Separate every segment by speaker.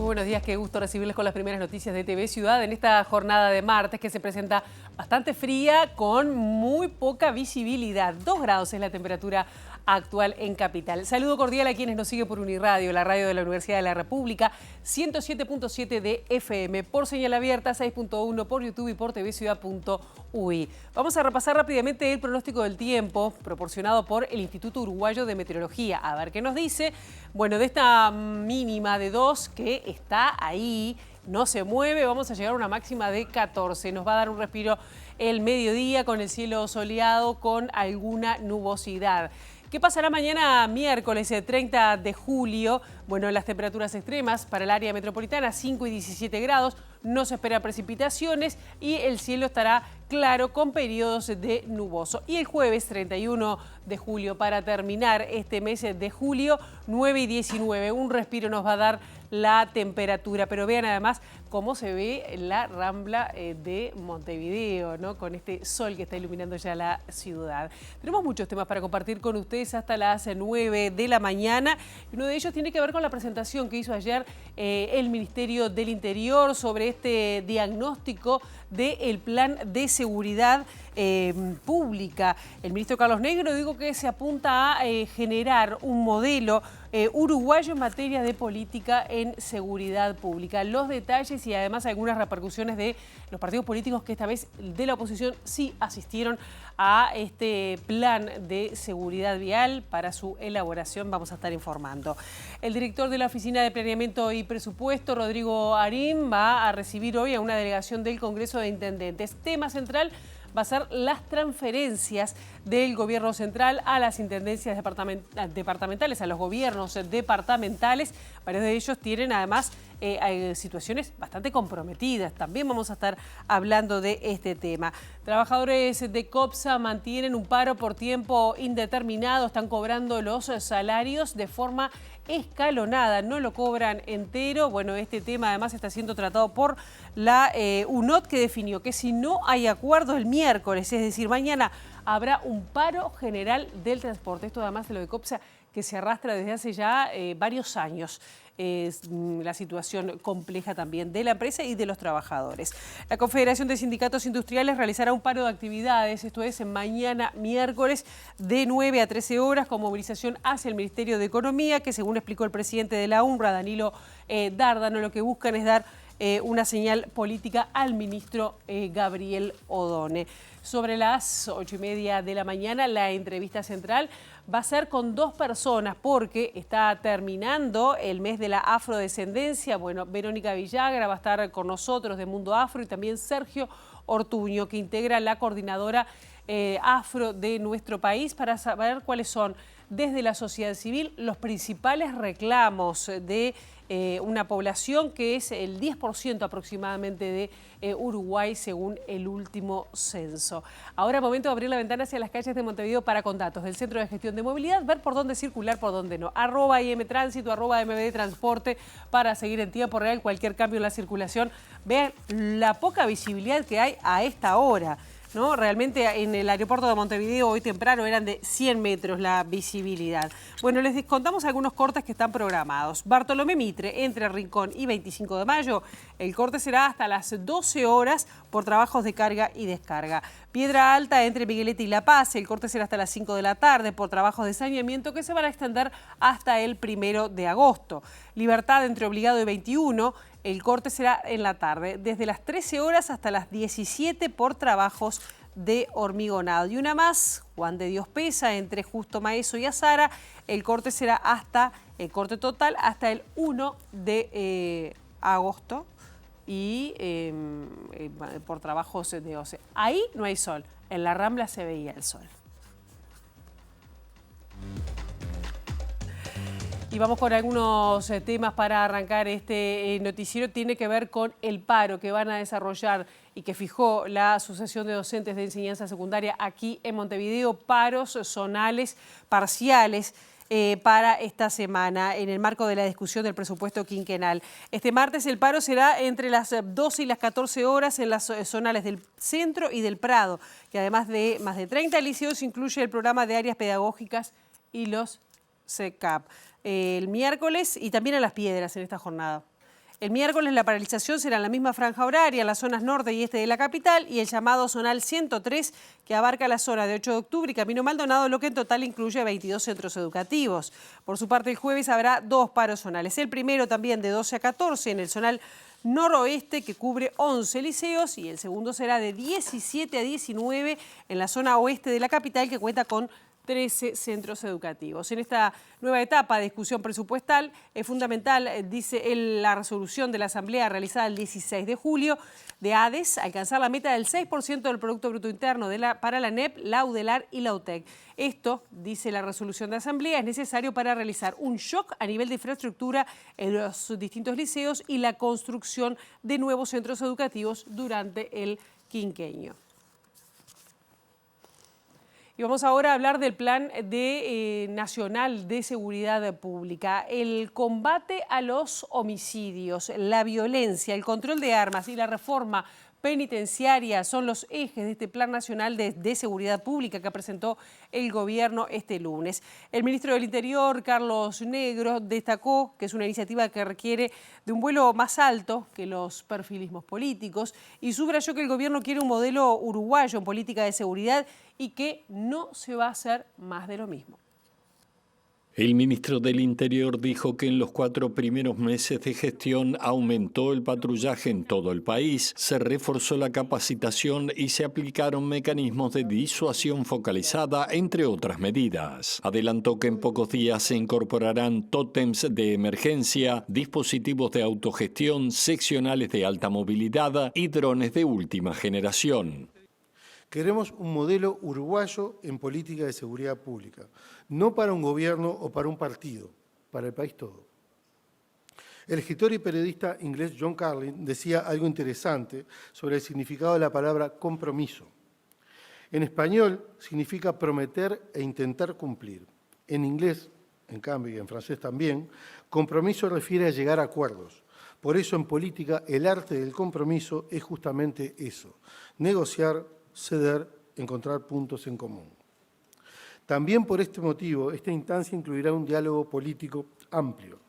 Speaker 1: Muy buenos días, qué gusto recibirles con las primeras noticias de TV Ciudad en esta jornada de martes que se presenta bastante fría con muy poca visibilidad. 2 grados es la temperatura actual en Capital. Saludo cordial a quienes nos siguen por Uniradio, la radio de la Universidad de la República, 107.7 de FM, por señal abierta, 6.1 por YouTube y por tvciudad.ui. Vamos a repasar rápidamente el pronóstico del tiempo proporcionado por el Instituto Uruguayo de Meteorología. A ver qué nos dice. Bueno, de esta mínima de 2 que está ahí, no se mueve, vamos a llegar a una máxima de 14. Nos va a dar un respiro el mediodía con el cielo soleado, con alguna nubosidad. ¿Qué pasará mañana miércoles 30 de julio? Bueno, las temperaturas extremas para el área metropolitana, 5 y 17 grados, no se espera precipitaciones y el cielo estará claro con periodos de nuboso. Y el jueves 31 de julio, para terminar este mes de julio, 9 y 19, un respiro nos va a dar la temperatura. Pero vean además cómo se ve la Rambla de Montevideo, ¿no? Con este sol que está iluminando ya la ciudad. Tenemos muchos temas para compartir con ustedes hasta las 9 de la mañana. Uno de ellos tiene que ver con la presentación que hizo ayer el Ministerio del Interior sobre este diagnóstico del plan de seguridad pública. El ministro Carlos Negro dijo que se apunta a generar un modelo uruguayo en materia de política en seguridad pública. Los detalles y además algunas repercusiones de los partidos políticos que esta vez de la oposición sí asistieron a este plan de seguridad vial. Para su elaboración vamos a estar informando. El director de la Oficina de Planeamiento y Presupuesto, Rodrigo Arín, va a recibir hoy a una delegación del Congreso de Intendentes. Tema central va a ser las transferencias del gobierno central a las intendencias departamentales, a los gobiernos departamentales. Varios de ellos tienen además situaciones bastante comprometidas. También vamos a estar hablando de este tema. Trabajadores de COPSA mantienen un paro por tiempo indeterminado, están cobrando los salarios de forma escalonada, no lo cobran entero. Bueno, este tema además está siendo tratado por la UNOT, que definió que si no hay acuerdo el miércoles, es decir, mañana, habrá un paro general del transporte. Esto además de lo de COPSA, que se arrastra desde hace ya varios años. Es la situación compleja también de la empresa y de los trabajadores. La Confederación de Sindicatos Industriales realizará un paro de actividades, esto es mañana miércoles de 9 a 13 horas con movilización hacia el Ministerio de Economía, que según explicó el presidente de la UNRWA, Danilo Dárdano, lo que buscan es dar una señal política al ministro Gabriel Odone. Sobre las 8:30 de la mañana, la entrevista central va a ser con 2 personas porque está terminando el mes de la afrodescendencia. Bueno, Verónica Villagra va a estar con nosotros de Mundo Afro y también Sergio Ortuño, que integra la coordinadora afro de nuestro país, para saber cuáles son desde la sociedad civil los principales reclamos de una población que es el 10% aproximadamente de Uruguay según el último censo. Ahora momento de abrir la ventana hacia las calles de Montevideo para con datos del Centro de Gestión de Movilidad, ver por dónde circular, por dónde no. @IMTránsito, @MBD para seguir en tiempo real cualquier cambio en la circulación. Vean la poca visibilidad que hay a esta hora, ¿no? Realmente en el aeropuerto de Montevideo hoy temprano eran de 100 metros la visibilidad. Bueno, les contamos algunos cortes que están programados. Bartolomé Mitre, entre Rincón y 25 de Mayo, el corte será hasta las 12 horas por trabajos de carga y descarga. Piedra Alta, entre Miguelete y La Paz, el corte será hasta las 5 de la tarde por trabajos de saneamiento que se van a extender hasta el 1 de agosto. Libertad, entre Obligado y 21, el corte será en la tarde, desde las 13 horas hasta las 17 por trabajos de hormigonado. Y una más, Juan de Dios Pesa, entre Justo Maeso y Azara, el corte será hasta, el corte total, hasta el 1 de agosto y por trabajos de OCE. Ahí no hay sol, en la Rambla se veía el sol. Y vamos con algunos temas para arrancar este noticiero. Tiene que ver con el paro que van a desarrollar y que fijó la Asociación de Docentes de Enseñanza Secundaria aquí en Montevideo. Paros zonales parciales para esta semana en el marco de la discusión del presupuesto quinquenal. Este martes el paro será entre las 12 y las 14 horas en las zonales del Centro y del Prado, que además de más de 30 liceos incluye el programa de áreas pedagógicas y los CECAP. El miércoles y también en Las Piedras en esta jornada. El miércoles la paralización será en la misma franja horaria, en las zonas norte y este de la capital, y el llamado zonal 103, que abarca la zona de 8 de octubre y Camino Maldonado, lo que en total incluye 22 centros educativos. Por su parte, el jueves habrá 2 paros zonales. El primero también de 12 a 14 en el zonal noroeste, que cubre 11 liceos, y el segundo será de 17 a 19 en la zona oeste de la capital, que cuenta con 13 centros educativos. En esta nueva etapa de discusión presupuestal es fundamental, dice la resolución de la Asamblea realizada el 16 de julio de ADES, alcanzar la meta del 6% del Producto Bruto Interno para la ANEP, la UDELAR y la UTEC. Esto, dice la resolución de Asamblea, es necesario para realizar un shock a nivel de infraestructura en los distintos liceos y la construcción de nuevos centros educativos durante el quinquenio. Y vamos ahora a hablar del Plan Nacional de Seguridad Pública. El combate a los homicidios, la violencia, el control de armas y la reforma penitenciaria son los ejes de este Plan Nacional de Seguridad Pública que presentó el gobierno este lunes. El ministro del Interior, Carlos Negro, destacó que es una iniciativa que requiere de un vuelo más alto que los perfilismos políticos y subrayó que el gobierno quiere un modelo uruguayo en política de seguridad y que no se va a hacer más de lo mismo.
Speaker 2: El ministro del Interior dijo que en los 4 primeros meses de gestión aumentó el patrullaje en todo el país, se reforzó la capacitación y se aplicaron mecanismos de disuasión focalizada, entre otras medidas. Adelantó que en pocos días se incorporarán tótems de emergencia, dispositivos de autogestión, seccionales de alta movilidad y drones de última generación.
Speaker 3: Queremos un modelo uruguayo en política de seguridad pública, no para un gobierno o para un partido, para el país todo. El escritor y periodista inglés John Carlin decía algo interesante sobre el significado de la palabra compromiso. En español significa prometer e intentar cumplir. En inglés, en cambio, y en francés también, compromiso refiere a llegar a acuerdos. Por eso en política el arte del compromiso es justamente eso, negociar, ceder, encontrar puntos en común. También por este motivo, esta instancia incluirá un diálogo político amplio,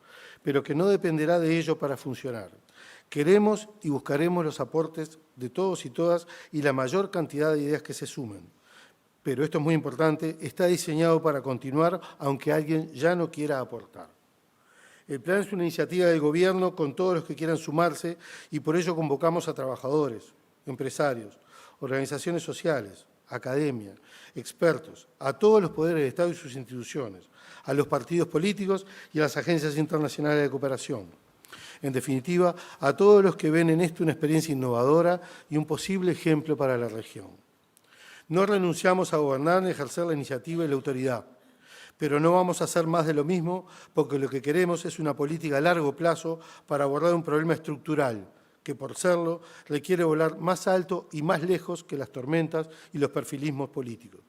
Speaker 3: pero que no dependerá de ello para funcionar. Queremos y buscaremos los aportes de todos y todas y la mayor cantidad de ideas que se sumen. Pero esto es muy importante, está diseñado para continuar aunque alguien ya no quiera aportar. El plan es una iniciativa del gobierno con todos los que quieran sumarse y por ello convocamos a trabajadores, empresarios, organizaciones sociales, academia, expertos, a todos los poderes del Estado y sus instituciones, a los partidos políticos y a las agencias internacionales de cooperación. En definitiva, a todos los que ven en esto una experiencia innovadora y un posible ejemplo para la región. No renunciamos a gobernar ni a ejercer la iniciativa y la autoridad, pero no vamos a hacer más de lo mismo porque lo que queremos es una política a largo plazo para abordar un problema estructural, que por serlo requiere volar más alto y más lejos que las tormentas y los perfilismos políticos.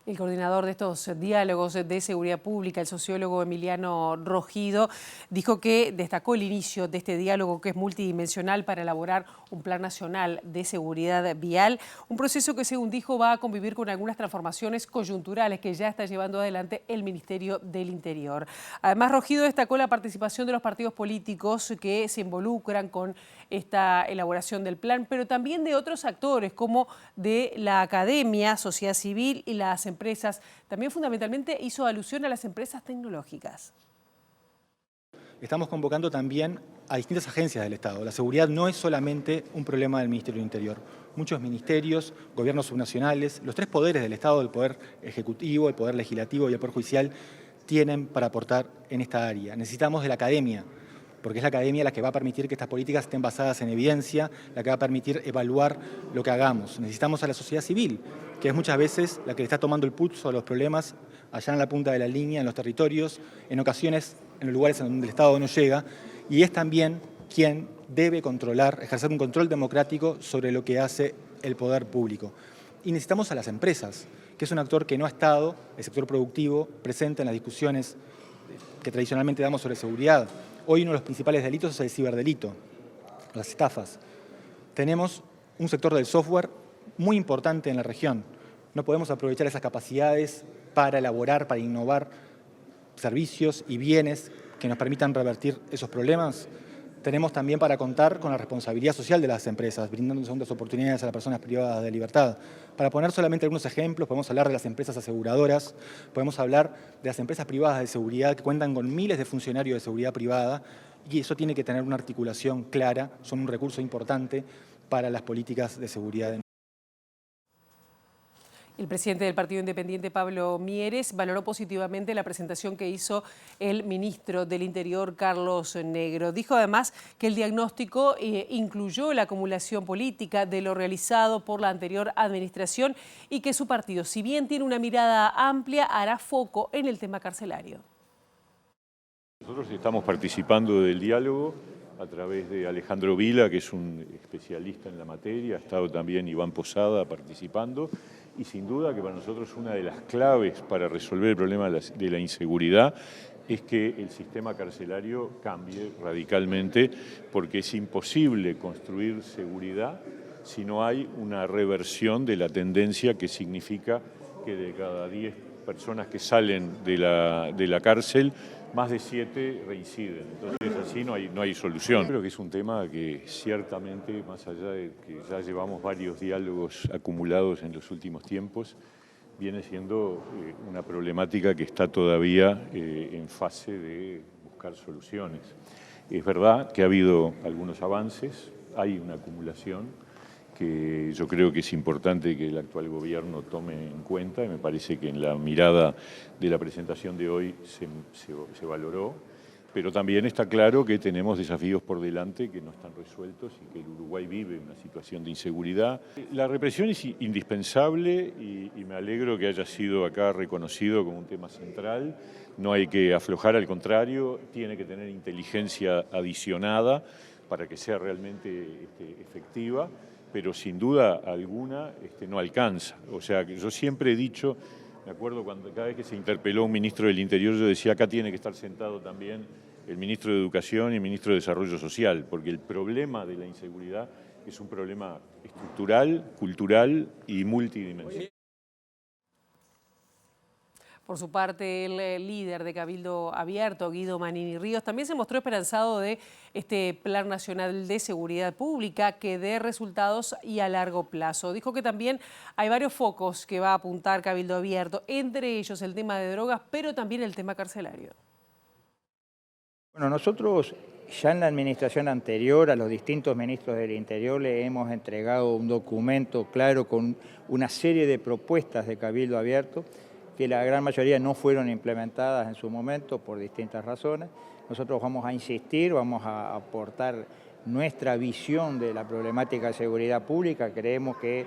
Speaker 1: El coordinador de estos diálogos de seguridad pública, el sociólogo Emiliano Rogido, dijo que destacó el inicio de este diálogo que es multidimensional para elaborar un plan nacional de seguridad vial, un proceso que según dijo va a convivir con algunas transformaciones coyunturales que ya está llevando adelante el Ministerio del Interior. Además, Rogido destacó la participación de los partidos políticos que se involucran con esta elaboración del plan, pero también de otros actores como de la academia, sociedad civil y las empresas. También fundamentalmente hizo alusión a las empresas tecnológicas.
Speaker 4: Estamos convocando también a distintas agencias del Estado. La seguridad no es solamente un problema del Ministerio del Interior. Muchos ministerios, gobiernos subnacionales, los 3 poderes del Estado, el Poder Ejecutivo, el Poder Legislativo y el Poder Judicial, tienen para aportar en esta área. Necesitamos de la academia, porque es la academia la que va a permitir que estas políticas estén basadas en evidencia, la que va a permitir evaluar lo que hagamos. Necesitamos a la sociedad civil, que es muchas veces la que le está tomando el pulso a los problemas allá en la punta de la línea, en los territorios, en ocasiones en los lugares en donde el Estado no llega, y es también quien debe controlar, ejercer un control democrático sobre lo que hace el poder público. Y necesitamos a las empresas, que es un actor que no ha estado, el sector productivo, presente en las discusiones que tradicionalmente damos sobre seguridad. Hoy uno de los principales delitos es el ciberdelito, las estafas. Tenemos un sector del software muy importante en la región. No podemos aprovechar esas capacidades para elaborar, para innovar servicios y bienes que nos permitan revertir esos problemas. Tenemos también para contar con la responsabilidad social de las empresas, brindando segundas oportunidades a las personas privadas de libertad. Para poner solamente algunos ejemplos, podemos hablar de las empresas aseguradoras, podemos hablar de las empresas privadas de seguridad que cuentan con miles de funcionarios de seguridad privada, y eso tiene que tener una articulación clara, son un recurso importante para las políticas de seguridad.
Speaker 1: El presidente del Partido Independiente, Pablo Mieres, valoró positivamente la presentación que hizo el ministro del Interior, Carlos Negro. Dijo además que el diagnóstico incluyó la acumulación política de lo realizado por la anterior administración y que su partido, si bien tiene una mirada amplia, hará foco en el tema carcelario.
Speaker 5: Nosotros estamos participando del diálogo a través de Alejandro Vila, que es un especialista en la materia, ha estado también Iván Posada participando, y sin duda que para nosotros una de las claves para resolver el problema de la inseguridad es que el sistema carcelario cambie radicalmente, porque es imposible construir seguridad si no hay una reversión de la tendencia que significa que de cada 10 personas que salen de la cárcel, más de 7 reinciden. Entonces así no hay solución. Creo que es un tema que ciertamente, más allá de que ya llevamos varios diálogos acumulados en los últimos tiempos, viene siendo una problemática que está todavía en fase de buscar soluciones. Es verdad que ha habido algunos avances, hay una acumulación que yo creo que es importante que el actual gobierno tome en cuenta, y me parece que en la mirada de la presentación de hoy se valoró, pero también está claro que tenemos desafíos por delante que no están resueltos y que el Uruguay vive una situación de inseguridad. La represión es indispensable y me alegro que haya sido acá reconocido como un tema central. No hay que aflojar, al contrario, tiene que tener inteligencia adicionada para que sea realmente efectiva, pero sin duda alguna no alcanza. O sea, que yo siempre he dicho, me acuerdo cuando cada vez que se interpeló a un ministro del Interior, yo decía, acá tiene que estar sentado también el ministro de Educación y el ministro de Desarrollo Social, porque el problema de la inseguridad es un problema estructural, cultural y multidimensional.
Speaker 1: Por su parte, el líder de Cabildo Abierto, Guido Manini Ríos, también se mostró esperanzado de este Plan Nacional de Seguridad Pública que dé resultados y a largo plazo. Dijo que también hay varios focos que va a apuntar Cabildo Abierto, entre ellos el tema de drogas, pero también el tema carcelario.
Speaker 6: Bueno, nosotros ya en la administración anterior a los distintos ministros del Interior le hemos entregado un documento claro con una serie de propuestas de Cabildo Abierto que la gran mayoría no fueron implementadas en su momento por distintas razones. Nosotros vamos a insistir, vamos a aportar nuestra visión de la problemática de seguridad pública. Creemos que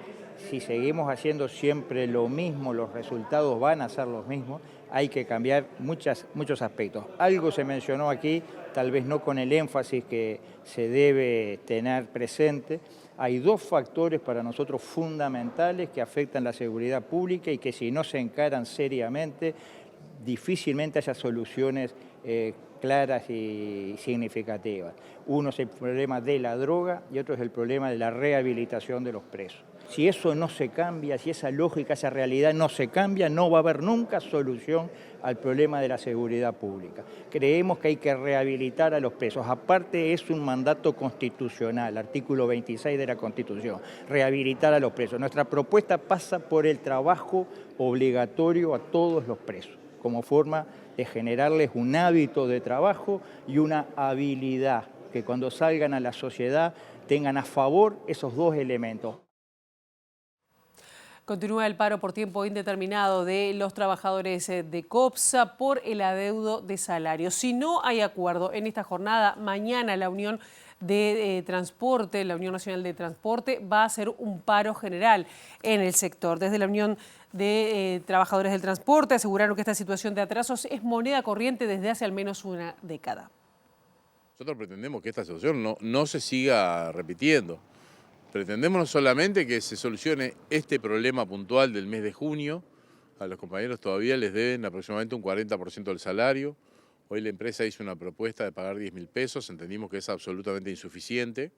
Speaker 6: si seguimos haciendo siempre lo mismo, los resultados van a ser los mismos. Hay que cambiar muchos aspectos. Algo se mencionó aquí, tal vez no con el énfasis que se debe tener presente. Hay dos factores para nosotros fundamentales que afectan la seguridad pública y que si no se encaran seriamente, difícilmente haya soluciones claras y significativas. Uno es el problema de la droga y otro es el problema de la rehabilitación de los presos. Si eso no se cambia, si esa lógica, esa realidad no se cambia, no va a haber nunca solución al problema de la seguridad pública. Creemos que hay que rehabilitar a los presos. Aparte es un mandato constitucional, artículo 26 de la Constitución, rehabilitar a los presos. Nuestra propuesta pasa por el trabajo obligatorio a todos los presos, como forma de generarles un hábito de trabajo y una habilidad, que cuando salgan a la sociedad tengan a favor esos dos elementos.
Speaker 1: Continúa el paro por tiempo indeterminado de los trabajadores de COPSA por el adeudo de salarios. Si no hay acuerdo en esta jornada, mañana la Unión de Transporte, la Unión Nacional de Transporte, va a hacer un paro general en el sector. Desde la Unión de Trabajadores del Transporte aseguraron que esta situación de atrasos es moneda corriente desde hace al menos una década.
Speaker 7: Nosotros pretendemos que esta situación no se siga repitiendo. Pretendemos no solamente que se solucione este problema puntual del mes de junio. A los compañeros todavía les deben aproximadamente un 40% del salario. Hoy la empresa hizo una propuesta de pagar 10.000 pesos, entendimos que es absolutamente insuficiente.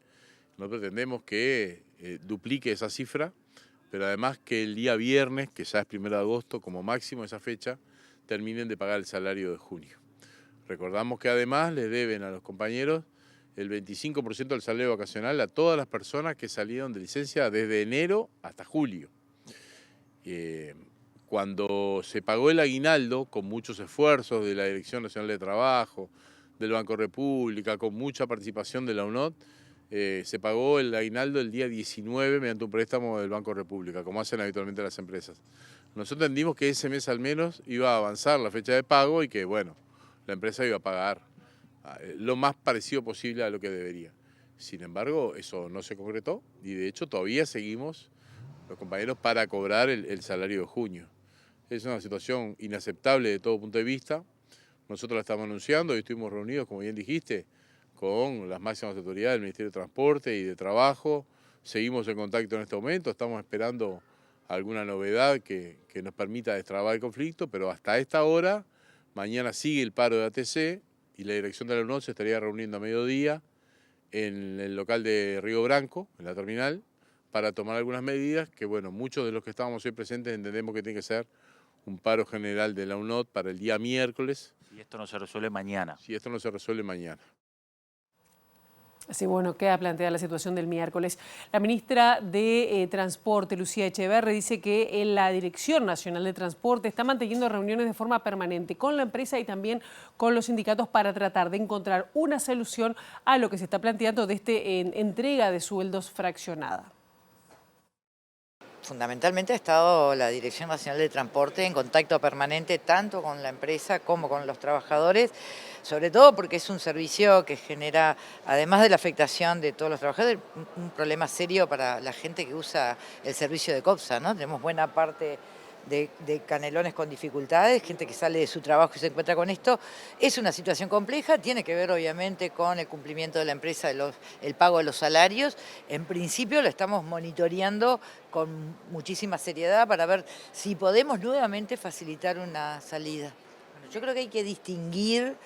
Speaker 7: No pretendemos que duplique esa cifra, pero además que el día viernes, que ya es 1 de agosto, como máximo esa fecha, terminen de pagar el salario de junio. Recordamos que además les deben a los compañeros el 25% del salario vacacional a todas las personas que salieron de licencia desde enero hasta julio. Cuando se pagó el aguinaldo, con muchos esfuerzos de la Dirección Nacional de Trabajo, del Banco República, con mucha participación de la UNOT, se pagó el aguinaldo el día 19 mediante un préstamo del Banco República, como hacen habitualmente las empresas. Nosotros entendimos que ese mes al menos iba a avanzar la fecha de pago y que, bueno, la empresa iba a pagar lo más parecido posible a lo que debería. Sin embargo, eso no se concretó y de hecho todavía seguimos los compañeros para cobrar el salario de junio. Es una situación inaceptable de todo punto de vista. Nosotros la estamos anunciando y estuvimos reunidos, como bien dijiste, con las máximas autoridades del Ministerio de Transporte y de Trabajo. Seguimos en contacto en este momento, estamos esperando alguna novedad que nos permita destrabar el conflicto, pero hasta esta hora, mañana sigue el paro de ATC y la dirección de la UNOT se estaría reuniendo a mediodía en el local de Río Branco, en la terminal, para tomar algunas medidas que, bueno, muchos de los que estábamos hoy presentes entendemos que tiene que ser un paro general de la UNOT para el día miércoles.
Speaker 8: Si esto no se resuelve mañana.
Speaker 7: Si esto no se resuelve mañana.
Speaker 1: Así bueno, queda planteada la situación del miércoles. La ministra de Transporte, Lucía Echeverri, dice que la Dirección Nacional de Transporte está manteniendo reuniones de forma permanente con la empresa y también con los sindicatos para tratar de encontrar una solución a lo que se está planteando de entrega de sueldos fraccionada.
Speaker 9: Fundamentalmente ha estado la Dirección Nacional de Transporte en contacto permanente tanto con la empresa como con los trabajadores, sobre todo porque es un servicio que genera, además de la afectación de todos los trabajadores, un problema serio para la gente que usa el servicio de COPSA, ¿no? Tenemos buena parte de canelones con dificultades, gente que sale de su trabajo y se encuentra con esto. Es una situación compleja, tiene que ver obviamente con el cumplimiento de la empresa, el pago de los salarios. En principio lo estamos monitoreando con muchísima seriedad para ver si podemos nuevamente facilitar una salida. Bueno, yo creo que hay que distinguir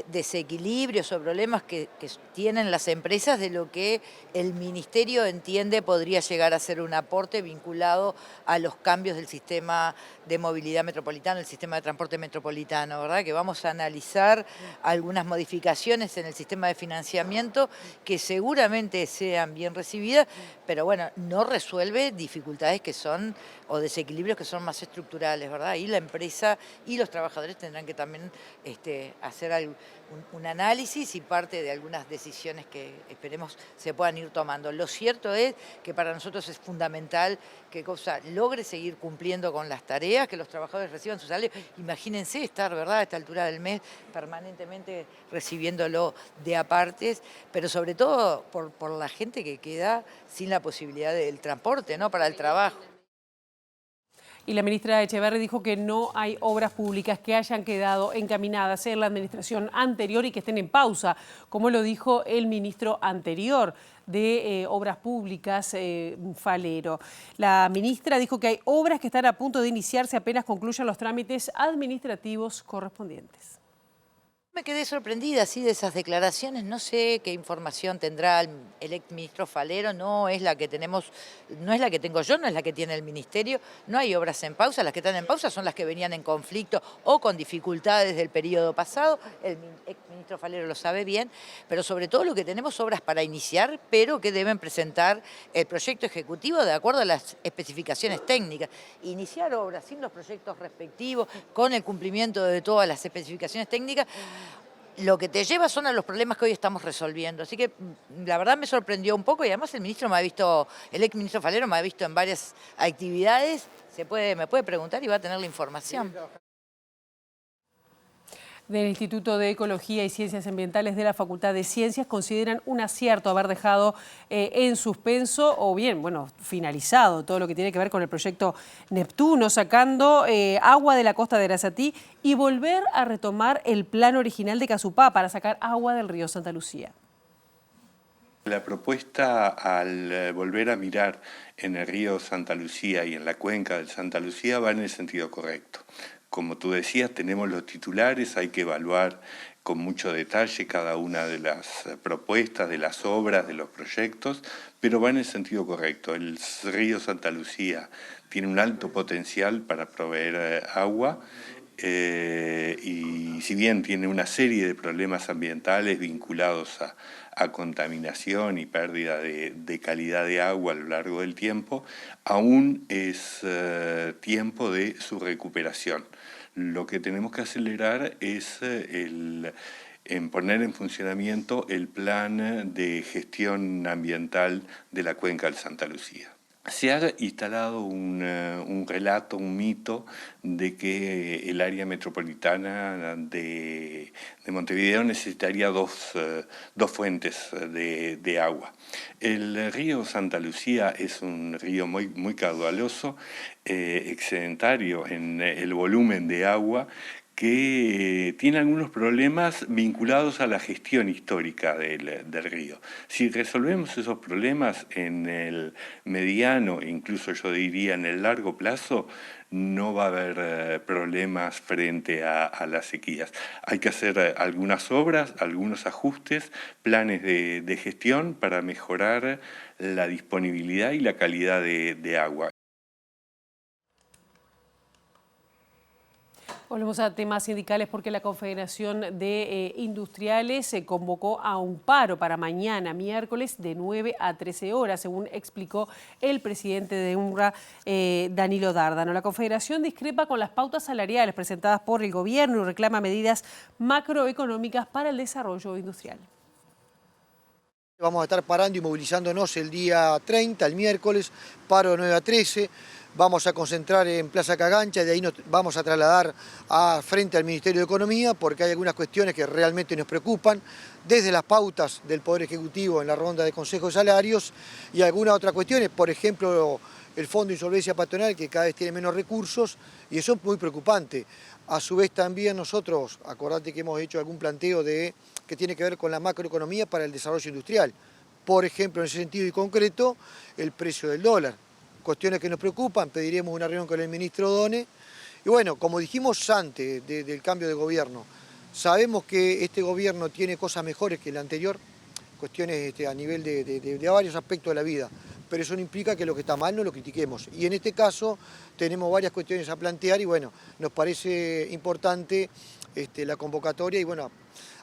Speaker 9: desequilibrios o problemas que tienen las empresas de lo que el Ministerio entiende podría llegar a ser un aporte vinculado a los cambios del sistema de movilidad metropolitano, el sistema de transporte metropolitano, ¿verdad? Que vamos a analizar algunas modificaciones en el sistema de financiamiento que seguramente sean bien recibidas, pero bueno, no resuelve dificultades que son, o desequilibrios que son más estructurales, ¿verdad? Ahí la empresa y los trabajadores tendrán que también hacer un análisis y parte de algunas decisiones que esperemos se puedan ir tomando. Lo cierto es que para nosotros es fundamental que COPSA logre seguir cumpliendo con las tareas, que los trabajadores reciban su salario. Imagínense estar, ¿verdad?, a esta altura del mes permanentemente recibiéndolo de apartes, pero sobre todo por la gente que queda sin la posibilidad del transporte, ¿no?, para el trabajo.
Speaker 1: Y la ministra Echeverri dijo que no hay obras públicas que hayan quedado encaminadas en la administración anterior y que estén en pausa, como lo dijo el ministro anterior de Obras Públicas, Falero. La ministra dijo que hay obras que están a punto de iniciarse apenas concluyan los trámites administrativos correspondientes.
Speaker 9: Me quedé sorprendida así de esas declaraciones, no sé qué información tendrá el exministro Falero, no es la que tenemos, no es la que tengo yo, no es la que tiene el ministerio, no hay obras en pausa, las que están en pausa son las que venían en conflicto o con dificultades del periodo pasado, el exministro Falero lo sabe bien, pero sobre todo lo que tenemos obras para iniciar, pero que deben presentar el proyecto ejecutivo de acuerdo a las especificaciones técnicas. Iniciar obras sin los proyectos respectivos, con el cumplimiento de todas las especificaciones técnicas, lo que te lleva son a los problemas que hoy estamos resolviendo. Así que la verdad me sorprendió un poco y además el ministro me ha visto, el exministro Falero me ha visto en varias actividades, me puede preguntar y va a tener la información.
Speaker 1: Del Instituto de Ecología y Ciencias Ambientales de la Facultad de Ciencias consideran un acierto haber dejado en suspenso o bien, bueno, finalizado todo lo que tiene que ver con el proyecto Neptuno, sacando agua de la costa de Arasatí y volver a retomar el plan original de Casupá para sacar agua del río Santa Lucía.
Speaker 10: La propuesta al volver a mirar en el río Santa Lucía y en la cuenca del Santa Lucía va en el sentido correcto. Como tú decías, tenemos los titulares, hay que evaluar con mucho detalle cada una de las propuestas, de las obras, de los proyectos, pero va en el sentido correcto. El río Santa Lucía tiene un alto potencial para proveer agua y si bien tiene una serie de problemas ambientales vinculados a contaminación y pérdida de calidad de agua a lo largo del tiempo, aún es tiempo de su recuperación. Lo que tenemos que acelerar es en poner en funcionamiento el plan de gestión ambiental de la cuenca del Santa Lucía. Se ha instalado un relato, un mito de que el área metropolitana de Montevideo necesitaría dos fuentes de agua. El río Santa Lucía es un río muy caudaloso, excedentario en el volumen de agua, que tiene algunos problemas vinculados a la gestión histórica del río. Si resolvemos esos problemas en el mediano, incluso yo diría en el largo plazo, no va a haber problemas frente a las sequías. Hay que hacer algunas obras, algunos ajustes, planes de gestión para mejorar la disponibilidad y la calidad de agua.
Speaker 1: Volvemos a temas sindicales porque la Confederación de Industriales se convocó a un paro para mañana, miércoles, de 9 a 13 horas, según explicó el presidente de UNRWA, Danilo Dárdano. La Confederación discrepa con las pautas salariales presentadas por el gobierno y reclama medidas macroeconómicas para el desarrollo industrial.
Speaker 8: Vamos a estar parando y movilizándonos el día 30, el miércoles, paro de 9 a 13. Vamos a concentrar en Plaza Cagancha y de ahí nos vamos a trasladar frente al Ministerio de Economía porque hay algunas cuestiones que realmente nos preocupan, desde las pautas del Poder Ejecutivo en la ronda de Consejo de Salarios y algunas otras cuestiones, por ejemplo, el Fondo de Insolvencia Patronal que cada vez tiene menos recursos y eso es muy preocupante. A su vez también nosotros, acordate que hemos hecho algún planteo que tiene que ver con la macroeconomía para el desarrollo industrial. Por ejemplo, en ese sentido y concreto, el precio del dólar. Cuestiones que nos preocupan, pediremos una reunión con el ministro O'Donnell. Y bueno, como dijimos antes del cambio de gobierno, sabemos que este gobierno tiene cosas mejores que el anterior, cuestiones a nivel de varios aspectos de la vida, pero eso no implica que lo que está mal no lo critiquemos. Y en este caso tenemos varias cuestiones a plantear y bueno, nos parece importante la convocatoria y bueno,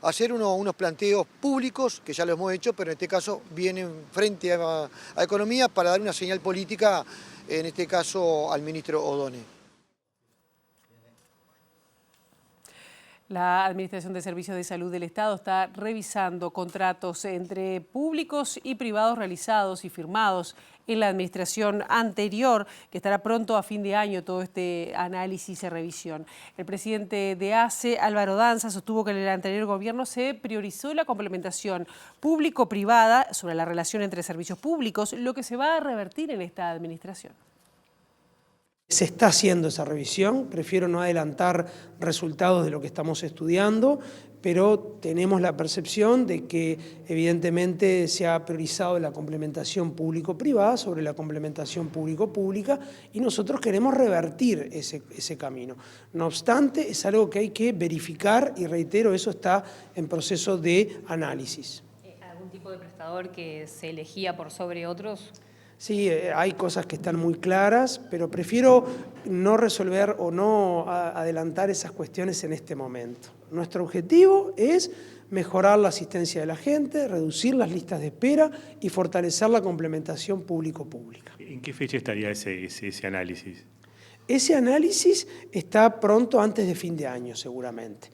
Speaker 8: hacer unos planteos públicos, que ya lo hemos hecho, pero en este caso vienen frente a Economía para dar una señal política, en este caso al ministro O'Donnell.
Speaker 1: La Administración de Servicios de Salud del Estado está revisando contratos entre públicos y privados realizados y firmados en la administración anterior, que estará pronto a fin de año todo este análisis y revisión. El presidente de ACE, Álvaro Danza, sostuvo que en el anterior gobierno se priorizó la complementación público-privada sobre la relación entre servicios públicos, lo que se va a revertir en esta administración.
Speaker 11: Se está haciendo esa revisión, prefiero no adelantar resultados de lo que estamos estudiando, pero tenemos la percepción de que evidentemente se ha priorizado la complementación público-privada sobre la complementación público-pública y nosotros queremos revertir ese camino. No obstante, es algo que hay que verificar y reitero, eso está en proceso de análisis.
Speaker 12: ¿Algún tipo de prestador que se elegía por sobre otros?
Speaker 11: Sí, hay cosas que están muy claras, pero prefiero no resolver o no adelantar esas cuestiones en este momento. Nuestro objetivo es mejorar la asistencia de la gente, reducir las listas de espera y fortalecer la complementación público-pública.
Speaker 13: ¿En qué fecha estaría ese análisis?
Speaker 11: Ese análisis está pronto antes de fin de año, seguramente.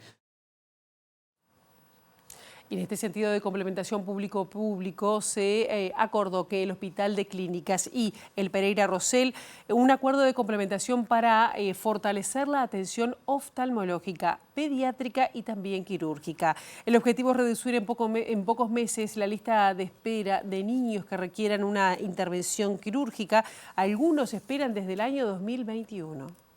Speaker 1: Y en este sentido de complementación público-público se acordó que el Hospital de Clínicas y el Pereira Rosell, un acuerdo de complementación para fortalecer la atención oftalmológica, pediátrica y también quirúrgica. El objetivo es reducir en pocos meses la lista de espera de niños que requieran una intervención quirúrgica. Algunos esperan desde el año 2021.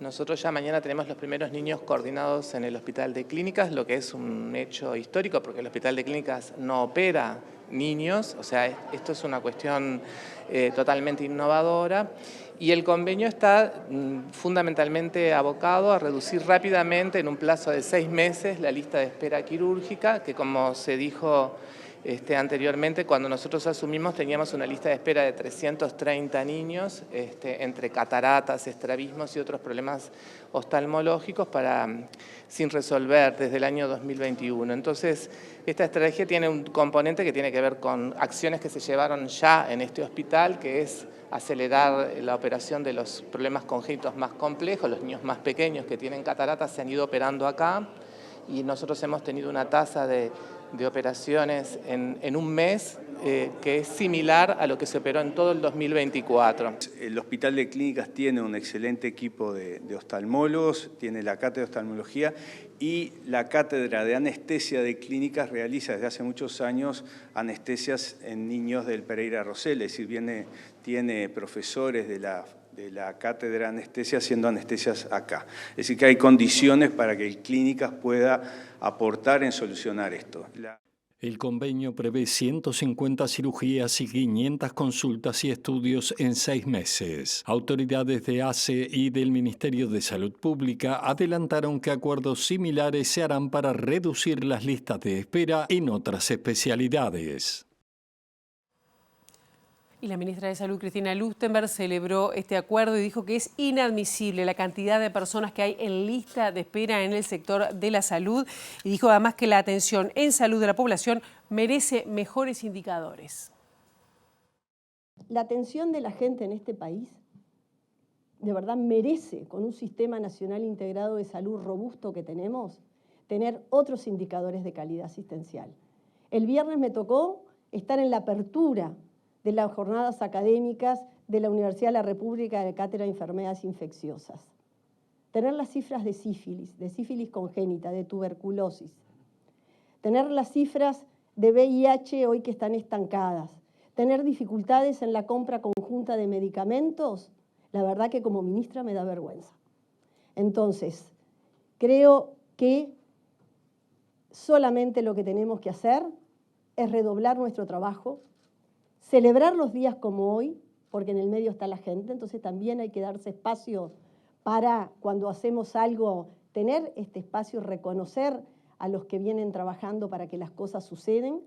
Speaker 14: Nosotros ya mañana tenemos los primeros niños coordinados en el Hospital de Clínicas, lo que es un hecho histórico porque el Hospital de Clínicas no opera niños, o sea, esto es una cuestión totalmente innovadora y el convenio está fundamentalmente abocado a reducir rápidamente en un plazo de 6 meses la lista de espera quirúrgica, que como se dijo Anteriormente, cuando nosotros asumimos, teníamos una lista de espera de 330 niños, entre cataratas, estrabismos y otros problemas oftalmológicos sin resolver desde el año 2021. Entonces, esta estrategia tiene un componente que tiene que ver con acciones que se llevaron ya en este hospital, que es acelerar la operación de los problemas congénitos más complejos. Los niños más pequeños que tienen cataratas se han ido operando acá y nosotros hemos tenido una tasa de operaciones en un mes que es similar a lo que se operó en todo el 2024.
Speaker 15: El Hospital de Clínicas tiene un excelente equipo de oftalmólogos, tiene la cátedra de oftalmología y la cátedra de anestesia de clínicas realiza desde hace muchos años anestesias en niños del Pereira Rosell, es decir, tiene profesores de la cátedra de anestesia haciendo anestesias acá. Es decir, que hay condiciones para que el Clínicas pueda aportar en solucionar esto.
Speaker 2: El convenio prevé 150 cirugías y 500 consultas y estudios en 6 meses. Autoridades de ACE y del Ministerio de Salud Pública adelantaron que acuerdos similares se harán para reducir las listas de espera en otras especialidades.
Speaker 1: Y la ministra de Salud, Cristina Lustenberg, celebró este acuerdo y dijo que es inadmisible la cantidad de personas que hay en lista de espera en el sector de la salud. Y dijo además que la atención en salud de la población merece mejores indicadores.
Speaker 16: La atención de la gente en este país de verdad merece, con un sistema nacional integrado de salud robusto que tenemos, tener otros indicadores de calidad asistencial. El viernes me tocó estar en la apertura de las jornadas académicas de la Universidad de la República de Cátedra de Enfermedades Infecciosas. Tener las cifras de sífilis congénita, de tuberculosis. Tener las cifras de VIH hoy que están estancadas. Tener dificultades en la compra conjunta de medicamentos, la verdad que como ministra me da vergüenza. Entonces, creo que solamente lo que tenemos que hacer es redoblar nuestro trabajo, celebrar los días como hoy, porque en el medio está la gente, entonces también hay que darse espacio para, cuando hacemos algo, tener este espacio, reconocer a los que vienen trabajando para que las cosas suceden.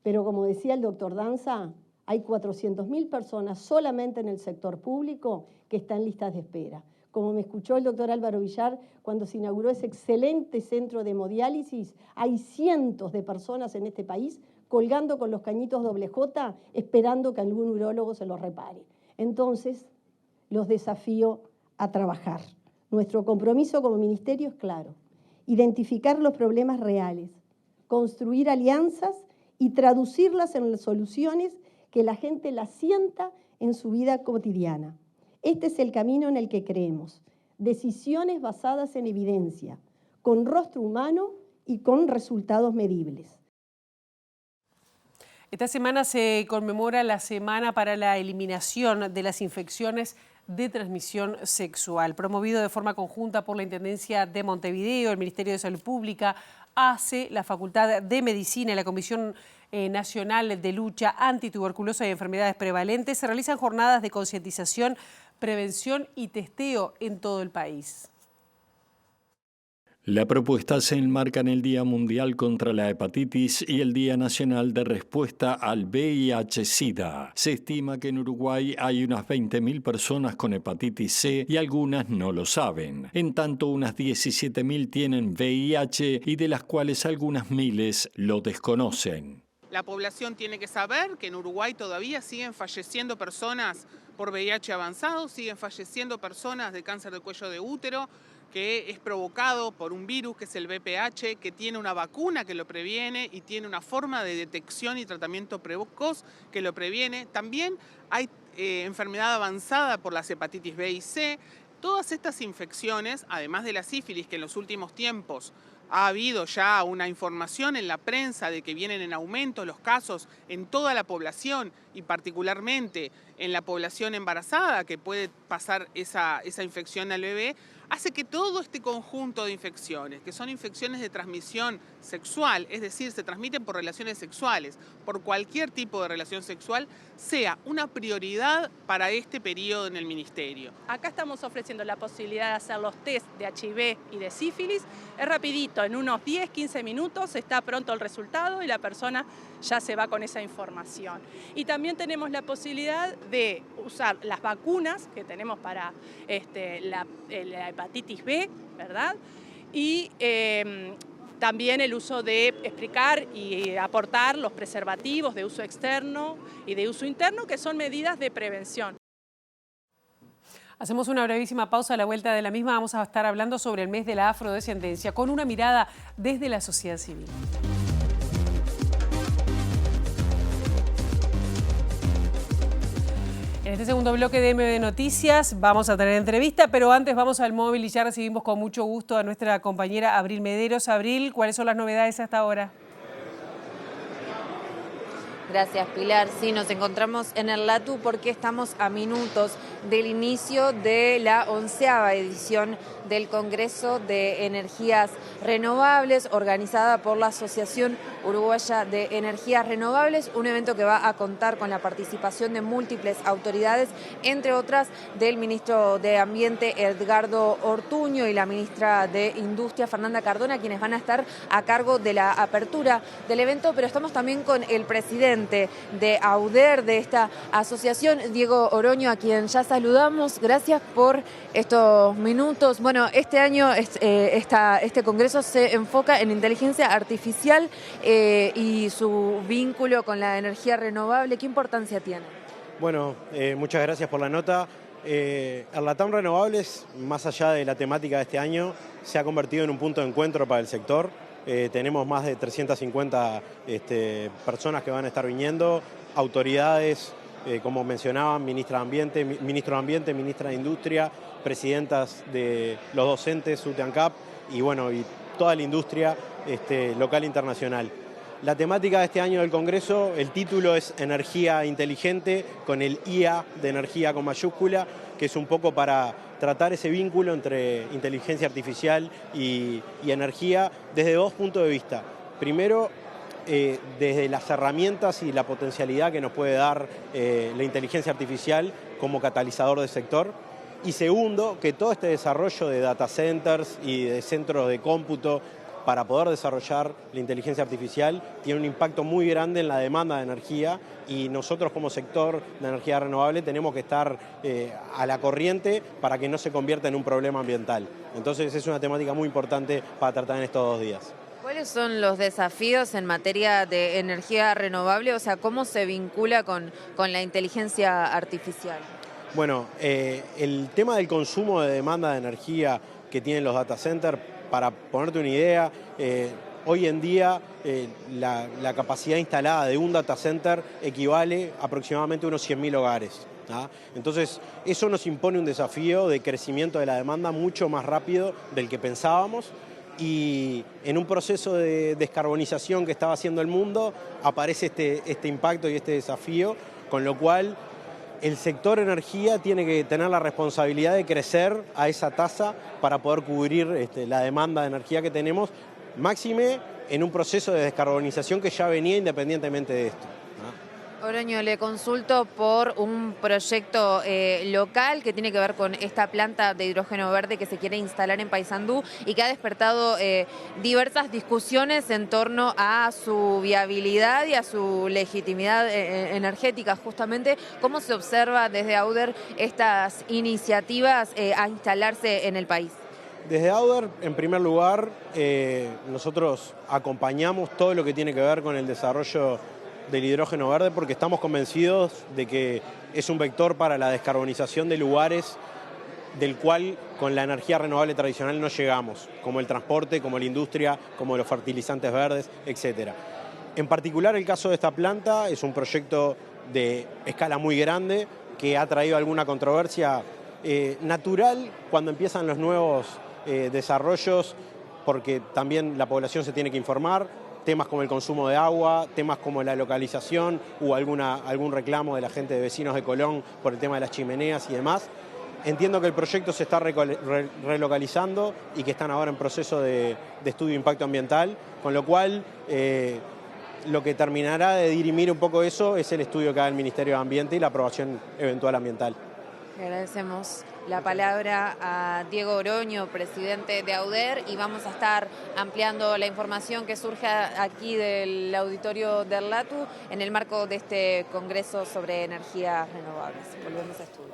Speaker 16: Pero como decía el doctor Danza, hay 400.000 personas solamente en el sector público que están en listas de espera. Como me escuchó el doctor Álvaro Villar, cuando se inauguró ese excelente centro de hemodiálisis, hay cientos de personas en este país colgando con los cañitos J, esperando que algún urólogo se los repare. Entonces, los desafío a trabajar. Nuestro compromiso como ministerio es claro: identificar los problemas reales, construir alianzas y traducirlas en soluciones que la gente las sienta en su vida cotidiana. Este es el camino en el que creemos. Decisiones basadas en evidencia, con rostro humano y con resultados medibles.
Speaker 1: Esta semana se conmemora la Semana para la Eliminación de las Infecciones de Transmisión Sexual, promovido de forma conjunta por la Intendencia de Montevideo, el Ministerio de Salud Pública, ACE, la Facultad de Medicina y la Comisión Nacional de Lucha Antituberculosa y Enfermedades Prevalentes. Se realizan jornadas de concientización, prevención y testeo en todo el país.
Speaker 2: La propuesta se enmarca en el Día Mundial contra la Hepatitis y el Día Nacional de Respuesta al VIH-Sida. Se estima que en Uruguay hay unas 20.000 personas con hepatitis C y algunas no lo saben. En tanto, unas 17.000 tienen VIH y de las cuales algunas miles lo desconocen.
Speaker 17: La población tiene que saber que en Uruguay todavía siguen falleciendo personas por VIH avanzado, siguen falleciendo personas de cáncer de cuello de útero, que es provocado por un virus que es el VPH, que tiene una vacuna que lo previene y tiene una forma de detección y tratamiento precoz que lo previene. También hay enfermedad avanzada por las hepatitis B y C. Todas estas infecciones, además de la sífilis, que en los últimos tiempos ha habido ya una información en la prensa de que vienen en aumento los casos en toda la población y particularmente en la población embarazada, que puede pasar esa infección al bebé. hace que todo este conjunto de infecciones, que son infecciones de transmisión sexual, es decir, se transmiten por relaciones sexuales, por cualquier tipo de relación sexual, sea una prioridad para este periodo en el Ministerio.
Speaker 18: Acá estamos ofreciendo la posibilidad de hacer los test de HIV y de sífilis. Es rapidito, en unos 10-15 minutos está pronto el resultado y la persona ya se va con esa información. Y también tenemos la posibilidad de usar las vacunas que tenemos para la hepatitis B, ¿verdad? Y también el uso de explicar y aportar los preservativos de uso externo y de uso interno, que son medidas de prevención.
Speaker 1: Hacemos una brevísima pausa. A la vuelta de la misma vamos a estar hablando sobre el mes de la afrodescendencia con una mirada desde la sociedad civil. En este segundo bloque de MB Noticias vamos a tener entrevista, pero antes vamos al móvil y ya recibimos con mucho gusto a nuestra compañera Abril Mederos. Abril, ¿cuáles son las novedades hasta ahora?
Speaker 19: Gracias, Pilar. Sí, nos encontramos en el LATU porque estamos a minutos del inicio de la 11ª edición del Congreso de Energías Renovables, organizada por la Asociación Uruguaya de Energías Renovables, un evento que va a contar con la participación de múltiples autoridades, entre otras del ministro de Ambiente, Edgardo Ortuño, y la ministra de Industria, Fernanda Cardona, quienes van a estar a cargo de la apertura del evento, pero estamos también con el presidente de AUDER, de esta asociación, Diego Oroño, a quien ya saludamos. Gracias por estos minutos. Bueno, este año este congreso se enfoca en inteligencia artificial y su vínculo con la energía renovable. ¿Qué importancia tiene?
Speaker 20: Bueno, muchas gracias por la nota. El LATAM Renovables, más allá de la temática de este año, se ha convertido en un punto de encuentro para el sector. Tenemos más de 350 personas que van a estar viniendo, autoridades, como mencionaban, ministro de Ambiente, ministra de Industria, presidentas de los docentes, UTEANCAP, y bueno, y toda la industria local e internacional. La temática de este año del Congreso, el título es Energía Inteligente, con el IA de energía con mayúscula, que es un poco para tratar ese vínculo entre inteligencia artificial y energía desde dos puntos de vista. Primero, desde las herramientas y la potencialidad que nos puede dar la inteligencia artificial como catalizador del sector. Y segundo, que todo este desarrollo de data centers y de centros de cómputo para poder desarrollar la inteligencia artificial tiene un impacto muy grande en la demanda de energía, y nosotros como sector de energía renovable tenemos que estar a la corriente para que no se convierta en un problema ambiental. Entonces es una temática muy importante para tratar en estos 2 días.
Speaker 19: ¿Cuáles son los desafíos en materia de energía renovable? O sea, ¿cómo se vincula con la inteligencia artificial?
Speaker 20: Bueno, el tema del consumo de demanda de energía que tienen los data centers, para ponerte una idea, hoy en día la capacidad instalada de un data center equivale aproximadamente a unos 100.000 hogares. Entonces, eso nos impone un desafío de crecimiento de la demanda mucho más rápido del que pensábamos, y en un proceso de descarbonización que estaba haciendo el mundo aparece este impacto y este desafío, con lo cual el sector energía tiene que tener la responsabilidad de crecer a esa tasa para poder cubrir la demanda de energía que tenemos, máxime en un proceso de descarbonización que ya venía independientemente de esto.
Speaker 19: Oroño, le consulto por un proyecto local que tiene que ver con esta planta de hidrógeno verde que se quiere instalar en Paysandú y que ha despertado diversas discusiones en torno a su viabilidad y a su legitimidad energética. Justamente, ¿cómo se observa desde AUDER estas iniciativas a instalarse en el país?
Speaker 20: Desde AUDER, en primer lugar, nosotros acompañamos todo lo que tiene que ver con el desarrollo del hidrógeno verde, porque estamos convencidos de que es un vector para la descarbonización de lugares del cual con la energía renovable tradicional no llegamos, como el transporte, como la industria, como los fertilizantes verdes, etc. En particular, el caso de esta planta es un proyecto de escala muy grande que ha traído alguna controversia natural cuando empiezan los nuevos desarrollos, porque también la población se tiene que informar. Temas como el consumo de agua, temas como la localización, o algún reclamo de la gente de Vecinos de Colón por el tema de las chimeneas y demás. Entiendo que el proyecto se está relocalizando y que están ahora en proceso de estudio de impacto ambiental, con lo cual lo que terminará de dirimir un poco eso es el estudio que haga el Ministerio de Ambiente y la aprobación eventual ambiental.
Speaker 19: Le agradecemos la palabra a Diego Oroño, presidente de AUDER, y vamos a estar ampliando la información que surge aquí del auditorio del LATU en el marco de este Congreso sobre Energías Renovables. Volvemos a estudio.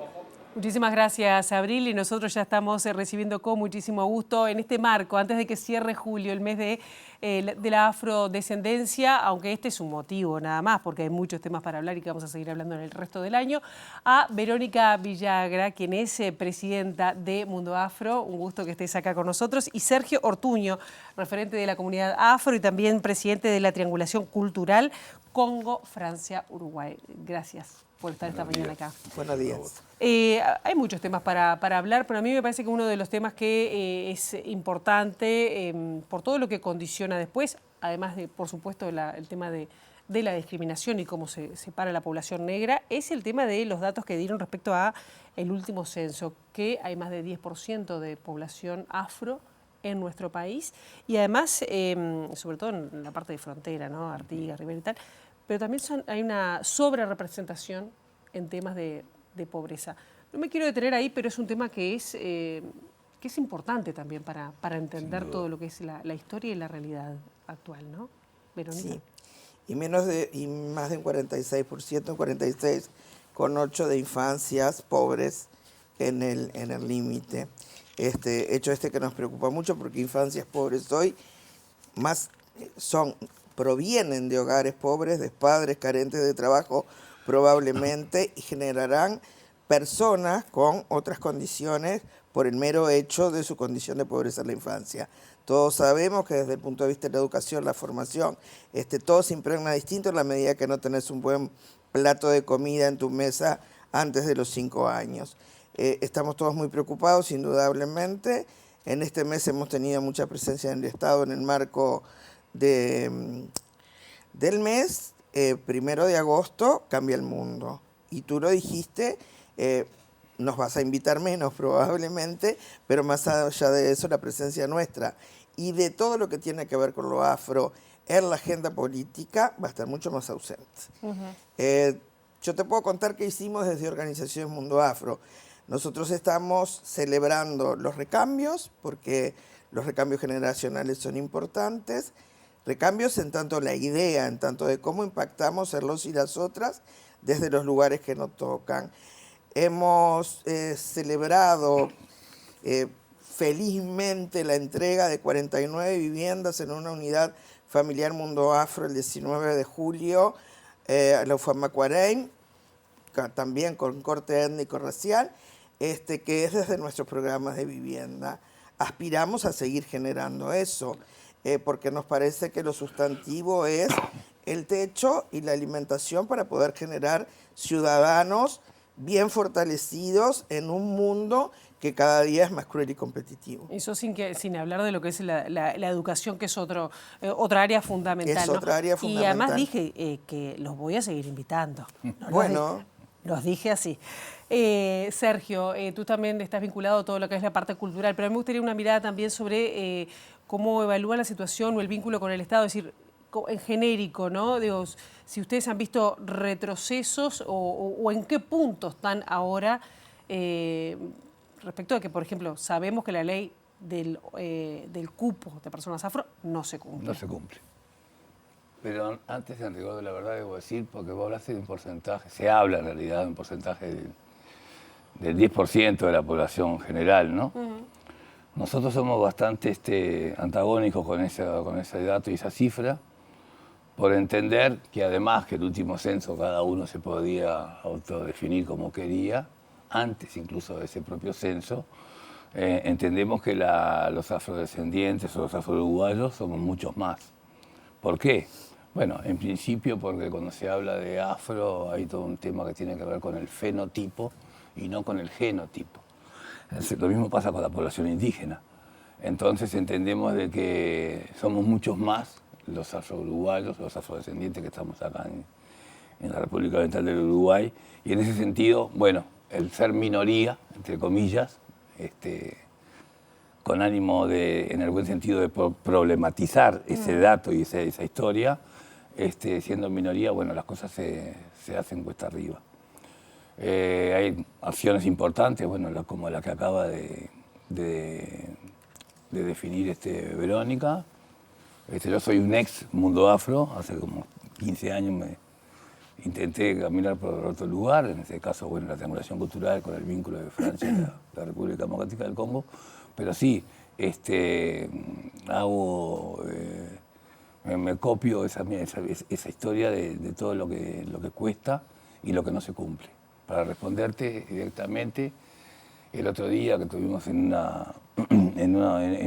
Speaker 1: Muchísimas gracias, Abril, y nosotros ya estamos recibiendo con muchísimo gusto en este marco, antes de que cierre julio, el mes de la afrodescendencia, aunque este es un motivo nada más, porque hay muchos temas para hablar y que vamos a seguir hablando en el resto del año, a Verónica Villagra, quien es presidenta de Mundo Afro, un gusto que estés acá con nosotros, y Sergio Ortuño, referente de la comunidad afro y también presidente de la Triangulación Cultural Congo, Francia, Uruguay. Gracias por estar esta mañana acá.
Speaker 21: Buenos días.
Speaker 1: Hay muchos temas para hablar, pero a mí me parece que uno de los temas que es importante por todo lo que condiciona después, además de, por supuesto, el tema de la discriminación y cómo se separa la población negra, es el tema de los datos que dieron respecto a el último censo, que hay más de 10% de población afro en nuestro país y además, sobre todo en la parte de frontera, ¿no? Artigas, Rivera y tal, pero también hay una sobrerepresentación en temas de pobreza. No me quiero detener ahí, pero es un tema que es importante también para entender todo lo que es la historia y la realidad actual, ¿no? Verónica.
Speaker 21: Sí, y más de un 46%, 46,8% de infancias pobres en el límite. Hecho que nos preocupa mucho porque infancias pobres hoy más provienen de hogares pobres, de padres carentes de trabajo probablemente, y generarán personas con otras condiciones por el mero hecho de su condición de pobreza en la infancia. Todos sabemos que desde el punto de vista de la educación, la formación, todo se impregna distinto en la medida que no tenés un buen plato de comida en tu mesa antes de los 5 años. Estamos todos muy preocupados, indudablemente. En este mes hemos tenido mucha presencia en el Estado en el marco del mes. 1 de agosto cambia el mundo. Y tú lo dijiste, nos vas a invitar menos probablemente, pero más allá de eso la presencia nuestra y de todo lo que tiene que ver con lo afro en la agenda política va a estar mucho más ausente. Yo te puedo contar qué hicimos desde Organización Mundo Afro. Nosotros estamos celebrando los recambios, porque los recambios generacionales son importantes. Recambios en tanto la idea, en tanto de cómo impactamos en los y las otras desde los lugares que nos tocan. Hemos celebrado felizmente la entrega de 49 viviendas en una unidad familiar Mundo Afro el 19 de julio a la Ufamacuarén, también con corte étnico-racial, que es desde nuestros programas de vivienda. Aspiramos a seguir generando eso, porque nos parece que lo sustantivo es el techo y la alimentación para poder generar ciudadanos bien fortalecidos en un mundo que cada día es más cruel y competitivo.
Speaker 1: Eso sin hablar de lo que es la educación, que es otra área fundamental.
Speaker 21: Es otra área fundamental.
Speaker 1: Y además dije que los voy a seguir invitando. Los dije así. Sergio, tú también estás vinculado a todo lo que es la parte cultural, pero a mí me gustaría una mirada también sobre cómo evalúa la situación o el vínculo con el Estado, es decir, en genérico, ¿no? Digo, si ustedes han visto retrocesos o en qué punto están ahora respecto a que, por ejemplo, sabemos que la ley del cupo de personas afro no se cumple.
Speaker 22: No se cumple. Pero antes, en rigor de la verdad, debo decir, porque vos hablaste de un porcentaje, se habla en realidad de un porcentaje del 10% de la población general, ¿no? Nosotros somos bastante antagónicos con ese dato y esa cifra, por entender que además que el último censo cada uno se podía autodefinir como quería, antes incluso de ese propio censo, entendemos que los afrodescendientes o los afro-uruguayos somos muchos más. ¿Por qué? Bueno, en principio porque cuando se habla de afro hay todo un tema que tiene que ver con el fenotipo y no con el genotipo. Lo mismo pasa con la población indígena. Entonces entendemos de que somos muchos más los afro-uruguayos, los afrodescendientes que estamos acá en la República Oriental del Uruguay. Y en ese sentido, bueno, el ser minoría, entre comillas, con ánimo de, en el buen sentido, de problematizar ese dato y esa historia, siendo minoría, bueno, las cosas se hacen cuesta arriba. Hay acciones importantes, bueno, como la que acaba de definir Verónica. Yo soy un ex Mundo Afro, hace como 15 años intenté caminar por otro lugar, en este caso, bueno, la triangulación cultural con el vínculo de Francia y la República Democrática del Congo, pero sí, me copio esa historia de todo lo que cuesta y lo que no se cumple. Para responderte directamente, el otro día que tuvimos en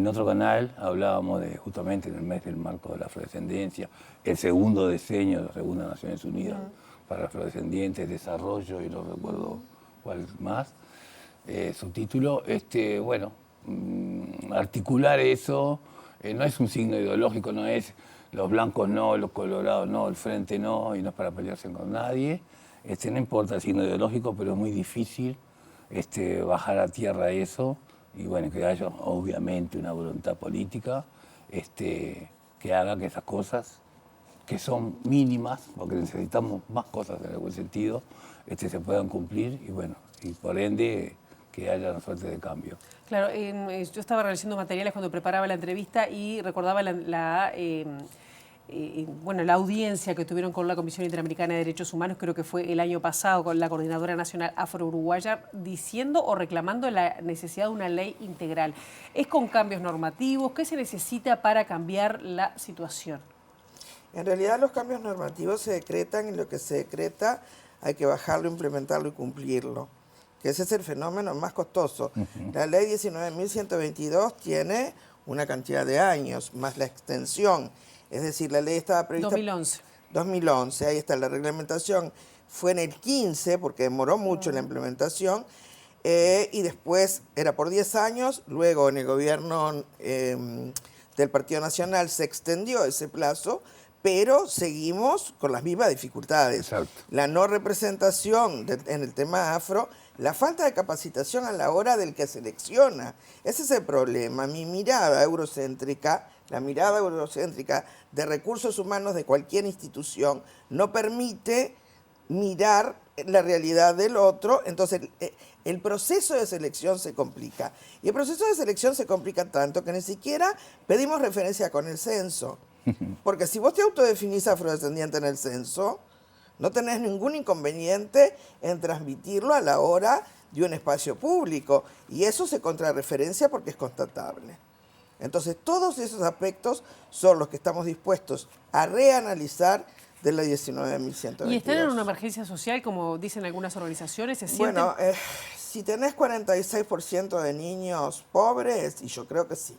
Speaker 22: otro canal, hablábamos justamente en el mes del marco de la afrodescendencia, el segundo diseño según las Naciones Unidas para afrodescendientes, desarrollo, y no recuerdo cuál más, subtítulo, bueno, articular eso no es un signo ideológico, no es los blancos no, los colorados no, el frente no, y no es para pelearse con nadie. No importa el signo ideológico, pero es muy difícil bajar a tierra eso, y bueno, que haya obviamente una voluntad política que haga que esas cosas, que son mínimas, porque necesitamos más cosas en el buen sentido, se puedan cumplir, y bueno, y por ende que haya una suerte de cambio.
Speaker 1: Claro, yo estaba realizando materiales cuando preparaba la entrevista y recordaba la audiencia que tuvieron con la Comisión Interamericana de Derechos Humanos, creo que fue el año pasado, con la Coordinadora Nacional Afro-Uruguaya, diciendo o reclamando la necesidad de una ley integral. ¿Es con cambios normativos? ¿Qué se necesita para cambiar la situación?
Speaker 21: En realidad los cambios normativos se decretan, y lo que se decreta hay que bajarlo, implementarlo y cumplirlo, que ese es el fenómeno más costoso. La ley 19.122 tiene una cantidad de años, más la extensión. Es decir, la ley estaba prevista...
Speaker 1: 2011.
Speaker 21: 2011, ahí está la reglamentación. Fue en el 15, porque demoró mucho la implementación, y después era por 10 años, luego en el gobierno del Partido Nacional se extendió ese plazo, pero seguimos con las mismas dificultades.
Speaker 22: Exacto.
Speaker 21: La no representación en el tema afro, la falta de capacitación a la hora del que selecciona. Ese es el problema. Mi mirada eurocéntrica, la mirada eurocéntrica de recursos humanos de cualquier institución, no permite mirar la realidad del otro. Entonces, el proceso de selección se complica. Y el proceso de selección se complica tanto que ni siquiera pedimos referencia con el censo. Porque si vos te autodefinís afrodescendiente en el censo, no tenés ningún inconveniente en transmitirlo a la hora de un espacio público. Y eso se contrarreferencia porque es constatable. Entonces, todos esos aspectos son los que estamos dispuestos a reanalizar de la 19.122.
Speaker 1: ¿Y están en una emergencia social, como dicen algunas organizaciones?
Speaker 21: Bueno, si tenés 46% de niños pobres, y yo creo que sí.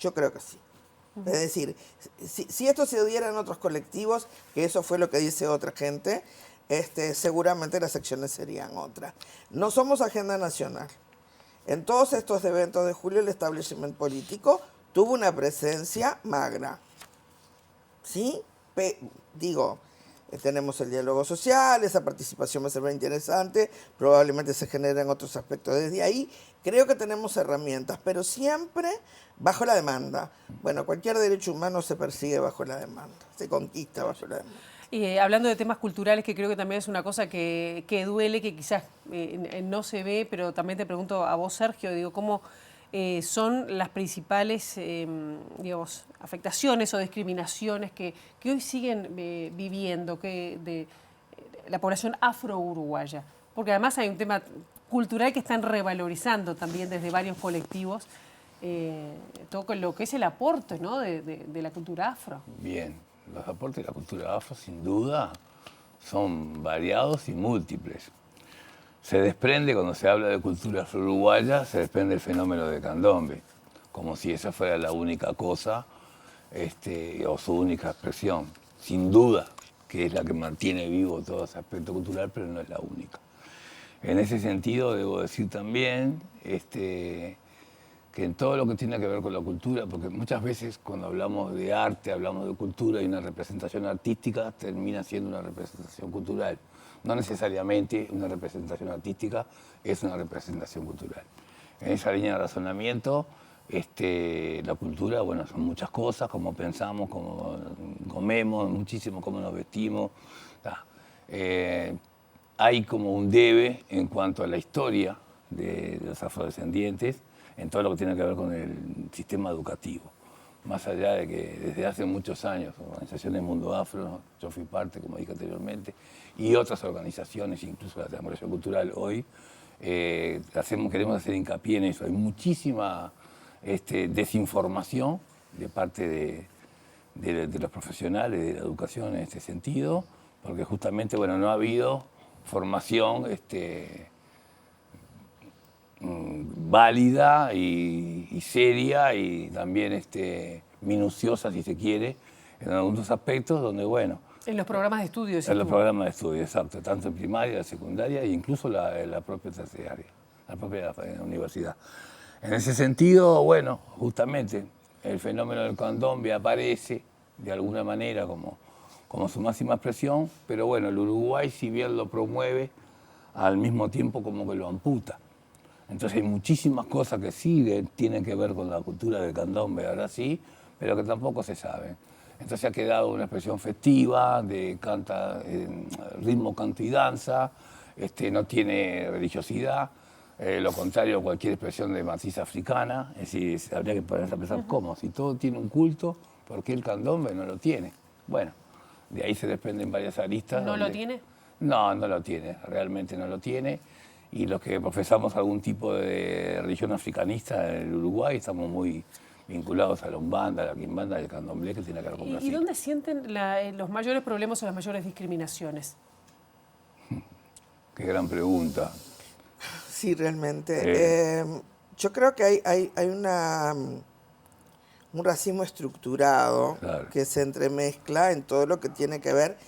Speaker 21: Yo creo que sí. Es decir, si esto se diera en otros colectivos, que eso fue lo que dice otra gente, seguramente las acciones serían otras. No somos agenda nacional. En todos estos eventos de julio el establishment político tuvo una presencia magra. ¿Sí? Tenemos el diálogo social, esa participación va a ser muy interesante, probablemente se generen otros aspectos desde ahí. Creo que tenemos herramientas, pero siempre bajo la demanda. Bueno, cualquier derecho humano se persigue bajo la demanda, se conquista bajo la demanda.
Speaker 1: Y hablando de temas culturales, que creo que también es una cosa que duele, que quizás no se ve, pero también te pregunto a vos, Sergio, digo, ¿cómo son las principales digamos, afectaciones o discriminaciones que hoy siguen viviendo de la población afro-uruguaya? Porque además hay un tema cultural que están revalorizando también desde varios colectivos, todo lo que es el aporte, ¿no?, de la cultura afro.
Speaker 22: Bien, los aportes de la cultura afro sin duda son variados y múltiples. Se desprende, cuando se habla de cultura afro-uruguaya, se desprende el fenómeno de candombe, como si esa fuera la única cosa o su única expresión. Sin duda que es la que mantiene vivo todo ese aspecto cultural, pero no es la única. En ese sentido, debo decir también que en todo lo que tiene que ver con la cultura, porque muchas veces cuando hablamos de arte, hablamos de cultura y una representación artística termina siendo una representación cultural. no necesariamente una representación artística es una representación cultural. En esa línea de razonamiento, la cultura, bueno, son muchas cosas, cómo pensamos, cómo comemos, muchísimo cómo nos vestimos. Hay como un debe en cuanto a la historia de los afrodescendientes en todo lo que tiene que ver con el sistema educativo. Más allá de que desde hace muchos años, organizaciones Mundo Afro, yo fui parte, como dije anteriormente, y otras organizaciones, incluso la Democracia Cultural hoy, queremos hacer hincapié en eso. Hay muchísima desinformación de parte de los profesionales de la educación en este sentido, porque justamente, bueno, no ha habido formación válida y seria y también minuciosa, si se quiere, en algunos aspectos donde, bueno...
Speaker 1: En los programas de estudio.
Speaker 22: En los programas de estudio, exacto, tanto en primaria, la secundaria e incluso la propia terciaria, la propia universidad. En ese sentido, bueno, justamente el fenómeno del candombe aparece de alguna manera como su máxima expresión, pero bueno, el Uruguay, si bien lo promueve, al mismo tiempo como que lo amputa. Entonces hay muchísimas cosas que sí tienen que ver con la cultura del candombe, ahora sí, pero que tampoco se saben. Entonces ha quedado una expresión festiva, de ritmo, canto y danza, no tiene religiosidad, lo contrario a cualquier expresión de matriz africana. Es decir, habría que ponerse a pensar cómo, si todo tiene un culto, ¿por qué el candombe no lo tiene? Bueno, de ahí se desprenden varias aristas.
Speaker 1: ¿No lo tiene?
Speaker 22: No, no lo tiene, realmente no lo tiene. Y los que profesamos algún tipo de religión africanista en el Uruguay estamos muy vinculados a la Umbanda, a la Quimbanda y al Candomblé, que tiene que ver con Brasil.
Speaker 1: ¿Y dónde sienten los mayores problemas o las mayores discriminaciones?
Speaker 22: Qué gran pregunta.
Speaker 21: Sí, realmente. Yo creo que hay un racismo estructurado, claro, que se entremezcla en todo lo que tiene que ver.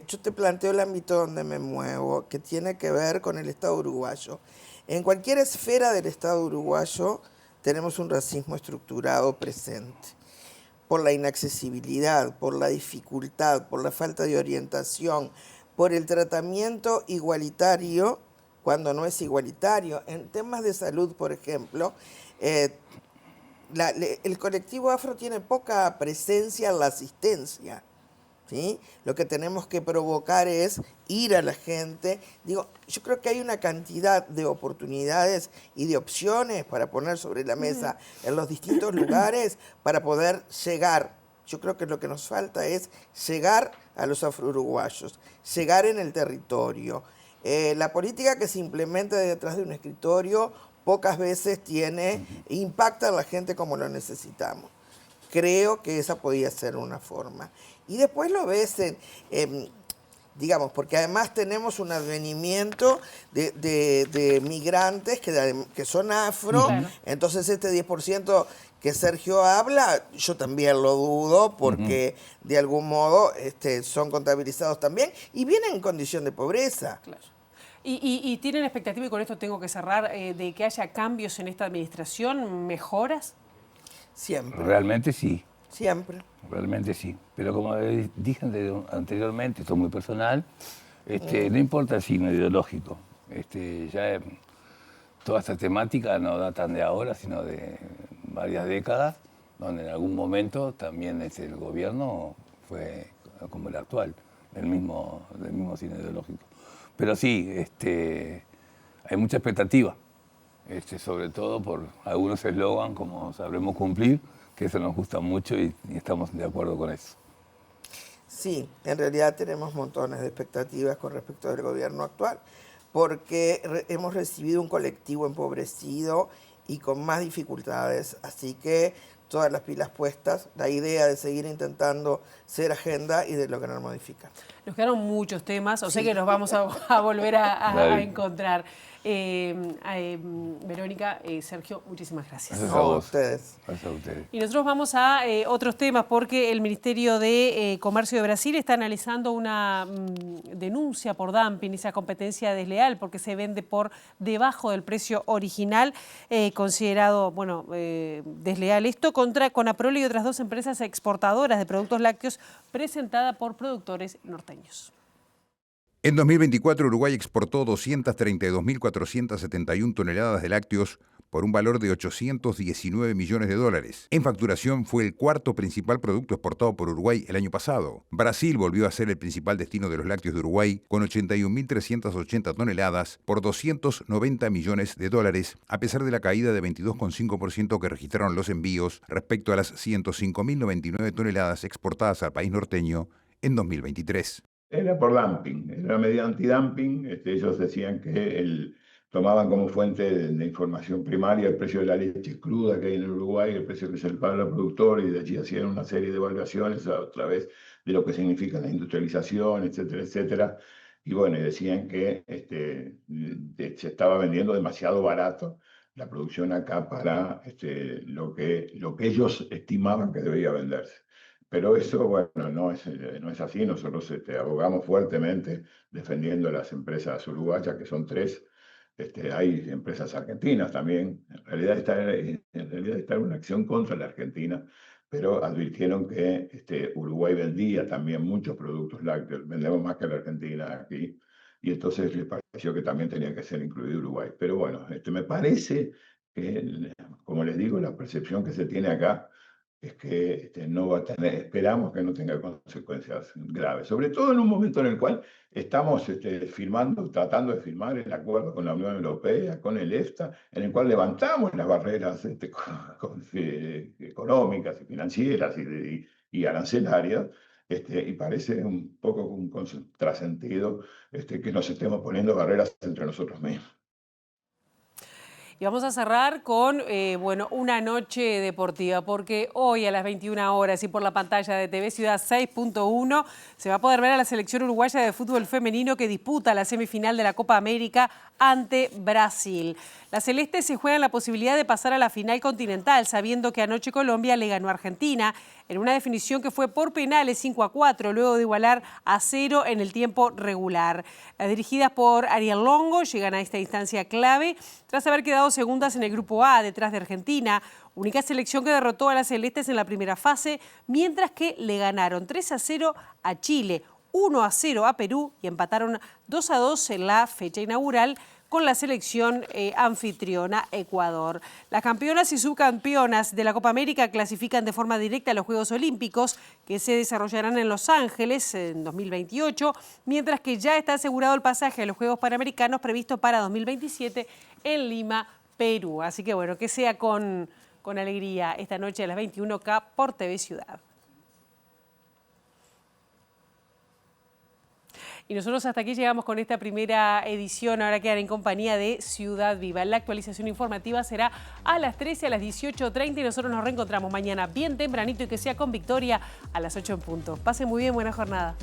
Speaker 21: Yo te planteo el ámbito donde me muevo, que tiene que ver con el Estado uruguayo. En cualquier esfera del Estado uruguayo tenemos un racismo estructurado presente, por la inaccesibilidad, por la dificultad, por la falta de orientación, por el tratamiento igualitario cuando no es igualitario. En temas de salud, por ejemplo, el colectivo afro tiene poca presencia en la asistencia, ¿sí? Lo que tenemos que provocar es ir a la gente. Digo, yo creo que hay una cantidad de oportunidades y de opciones para poner sobre la mesa en los distintos lugares para poder llegar. Yo creo que lo que nos falta es llegar a los afro-uruguayos, llegar en el territorio. La política que se implementa detrás de un escritorio pocas veces impacta a la gente como lo necesitamos. Creo que esa podía ser una forma. Y después lo ves digamos, porque además tenemos un advenimiento de migrantes que son afro, claro. Entonces este 10% que Sergio habla, yo también lo dudo, porque de algún modo son contabilizados también y vienen en condición de pobreza.
Speaker 1: Claro. ¿Y tienen expectativa, y con esto tengo que cerrar, de que haya cambios en esta administración, mejoras?
Speaker 21: Siempre.
Speaker 22: Realmente sí.
Speaker 21: Siempre.
Speaker 22: Realmente sí. Pero como dije anteriormente, esto es muy personal, no importa el signo ideológico. Toda esta temática no datan de ahora, sino de varias décadas, donde en algún momento también el gobierno fue como el actual, del mismo signo ideológico. Pero sí, hay mucha expectativa, sobre todo por algunos eslogans como sabremos cumplir, que eso nos gusta mucho y estamos de acuerdo con eso.
Speaker 21: Sí, en realidad tenemos montones de expectativas con respecto del gobierno actual, porque hemos recibido un colectivo empobrecido y con más dificultades, así que todas las pilas puestas, la idea de seguir intentando ser agenda y de lograr modificar.
Speaker 1: Nos quedaron muchos temas, o sea que los vamos a volver a encontrar. Verónica, Sergio, muchísimas gracias.
Speaker 22: Gracias a
Speaker 21: ustedes.
Speaker 22: Gracias a ustedes.
Speaker 1: Y nosotros vamos a otros temas, porque el Ministerio de Comercio de Brasil está analizando una denuncia por dumping, esa competencia desleal, porque se vende por debajo del precio original, considerado desleal. Esto contra Conaprol y otras 2 empresas exportadoras de productos lácteos, presentada por productores norteños.
Speaker 3: En 2024, Uruguay exportó 232.471 toneladas de lácteos por un valor de 819 millones de dólares. En facturación fue el cuarto principal producto exportado por Uruguay el año pasado. Brasil volvió a ser el principal destino de los lácteos de Uruguay, con 81.380 toneladas por 290 millones de dólares, a pesar de la caída de 22,5% que registraron los envíos respecto a las 105.099 toneladas exportadas al país norteño en 2023.
Speaker 4: Era por dumping, era una medida antidumping. Ellos decían que tomaban como fuente de información primaria el precio de la leche cruda que hay en el Uruguay, el precio que se le paga al productor, y de allí hacían una serie de evaluaciones a través de lo que significa la industrialización, etcétera, etcétera. Y bueno, decían que se estaba vendiendo demasiado barato la producción acá para lo que ellos estimaban que debía venderse. Pero eso, bueno, no es así. Nosotros abogamos fuertemente defendiendo a las empresas uruguayas, que son 3. Hay empresas argentinas también. En realidad está en una acción contra la Argentina, pero advirtieron que Uruguay vendía también muchos productos lácteos. Vendemos más que la Argentina aquí. Y entonces les pareció que también tenía que ser incluido Uruguay. Pero bueno, me parece que, como les digo, la percepción que se tiene acá es que no va a tener, esperamos que no tenga consecuencias graves, sobre todo en un momento en el cual estamos tratando de firmar el acuerdo con la Unión Europea, con el EFTA, en el cual levantamos las barreras económicas y financieras y arancelarias, y parece un poco un contrasentido que nos estemos poniendo barreras entre nosotros mismos.
Speaker 1: Y vamos a cerrar con una noche deportiva, porque hoy a las 21 horas y por la pantalla de TV Ciudad 6.1 se va a poder ver a la selección uruguaya de fútbol femenino que disputa la semifinal de la Copa América ante Brasil. Las celestes se juegan la posibilidad de pasar a la final continental, sabiendo que anoche Colombia le ganó a Argentina en una definición que fue por penales 5-4, luego de igualar a 0 en el tiempo regular. Las dirigidas por Ariel Longo llegan a esta instancia clave tras haber quedado segundas en el Grupo A, detrás de Argentina, única selección que derrotó a las celestes en la primera fase, mientras que le ganaron 3-0 a Chile, 1-0 a Perú y empataron 2-2 en la fecha inaugural con la selección anfitriona Ecuador. Las campeonas y subcampeonas de la Copa América clasifican de forma directa a los Juegos Olímpicos, que se desarrollarán en Los Ángeles en 2028, mientras que ya está asegurado el pasaje a los Juegos Panamericanos previsto para 2027 en Lima, Perú. Así que bueno, que sea con alegría esta noche a las 21:00 por TV Ciudad. Y nosotros hasta aquí llegamos con esta primera edición. Ahora quedan en compañía de Ciudad Viva. La actualización informativa será a las 13, a las 18:30 y nosotros nos reencontramos mañana bien tempranito y que sea con victoria a las 8 en punto. Pasen muy bien, buena jornada.